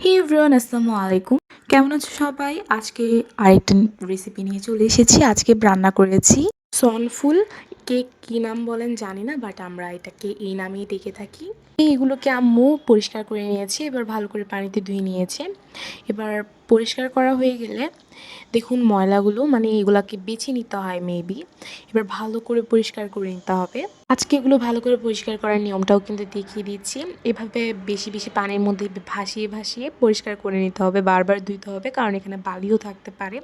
হে everyone, আসসালামু আলাইকুম। কেমন আছো সবাই? আজকে আরেকটা রেসিপি নিয়ে চলে এসেছি। আজকে রান্না করেছি সনফুল কেক। কী নাম বলেন জানি না, বাট আমরা এটাকে এই নামেই ডেকে থাকি। এগুলোকে আম্মু পরিষ্কার করে নিয়েছে, এবার ভালো করে পানিতে ধুয়ে নিয়েছে। এবার পরিষ্কার করা হয়ে গেলে দেখুন ময়লাগুলো, মানে এগুলাকে বেছে নিতে হয় মেবি। এবার ভালো করে পরিষ্কার করে নিতে হবে। আজকে এগুলো ভালো করে পরিষ্কার করার নিয়মটাও কিন্তু দেখিয়ে দিচ্ছি। এভাবে বেশি বেশি পানির মধ্যে ভাসিয়ে ভাসিয়ে পরিষ্কার করে নিতে হবে, বারবার ধুইতে হবে, কারণ এখানে বালিও থাকতে পারে।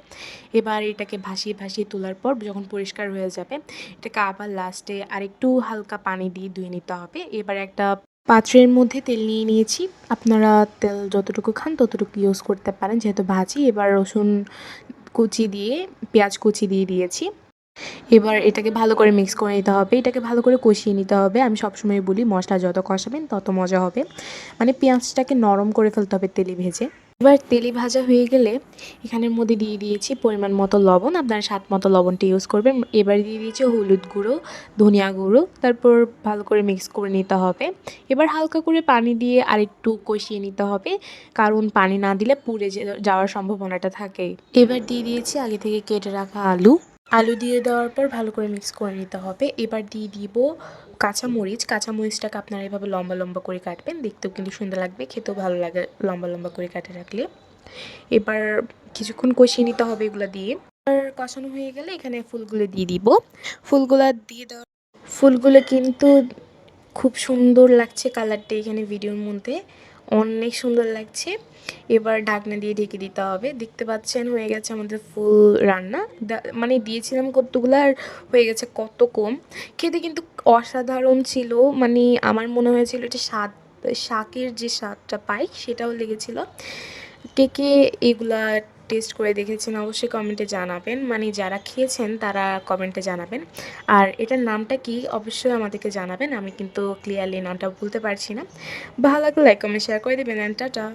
এবার এটাকে ভাসিয়ে ভাসিয়ে তোলার পর যখন পরিষ্কার হয়ে যাবে, এটাকে আবার লাস্টে আরেকটু হালকা পানি দিয়ে ধুয়ে নিতে হবে। এবার একটা পাত্রের মধ্যে তেল নিয়ে নিয়েছি। আপনারা তেল যতটুকু খান ততটুকু ইউজ করতে পারেন, যেহেতু ভাজি। এবার রসুন কুচি দিয়ে পেঁয়াজ কুচি দিয়ে দিয়েছি। এবার এটাকে ভালো করে মিক্স করে নিতে হবে, এটাকে ভালো করে কষিয়ে নিতে হবে। আমি সবসময় বলি মশলা যত কষাবেন তত মজা হবে, মানে পেঁয়াজটাকে নরম করে ফেলতে হবে তেলে ভেজে। এবার তেলে ভাজা হয়ে গেলে এখানের মধ্যে দিয়ে দিয়েছি পরিমাণ মতো লবণ, আপনারা স্বাদ মতো লবণটা ইউজ করবেন। এবার দিয়ে দিয়েছি হলুদ গুঁড়ো, ধনিয়া গুঁড়ো, তারপর ভালো করে মিক্স করে নিতে হবে। এবার হালকা করে পানি দিয়ে আরেকটু কষিয়ে নিতে হবে, কারণ পানি না দিলে পুড়ে যাওয়ার সম্ভাবনাটা থাকে। এবার দিয়ে দিয়েছি আগে থেকে কেটে রাখা আলু। আলু দিয়ে দেওয়ার পর ভালো করে মিক্স করে নিতে হবে। এবার দিয়ে দিব কাঁচামরিচ। কাঁচামরিচটাকে আপনারা এভাবে লম্বা লম্বা করে কাটবেন, দেখতেও কিন্তু সুন্দর লাগবে, খেতেও ভালো লাগে লম্বা লম্বা করে কাটে রাখলে। এবার কিছুক্ষণ কষিয়ে নিতে হবে এগুলো দিয়ে। আর কষানো হয়ে গেলে এখানে ফুলগুলো দিয়ে দিব। ফুলগুলো দিয়ে দেওয়ার ফুলগুলো কিন্তু খুব সুন্দর লাগছে কালারটা এখানে ভিডিওর মধ্যে, অনেক সুন্দর লাগছে। এবার ঢাকনা দিয়ে ঢেকে দিতে হবে। দেখতে পাচ্ছেন হয়ে গেছে আমাদের ফুল রান্না। মানে দিয়েছিলাম কতগুলো আর হয়ে গেছে কত কম। খেতে কিন্তু অসাধারণ ছিল, মানে আমার মনে হয়েছিল এটা শাকের যে স্বাদটা পাই সেটাও লেগেছিল। কে কে এগুলা টেস্ট করে দেখেছেন অবশ্যই কমেন্টে জানাবেন, মানে যারা খেয়েছেন তারা কমেন্টে জানাবেন। আর এটার নামটা কি অবশ্যই আমাদেরকে জানাবেন, আমি কিন্তু ক্লিয়ারলি নামটা বলতে পারছি না। ভালো লাগলে লাইক কমেন্ট শেয়ার করে দেবেন। টাটা।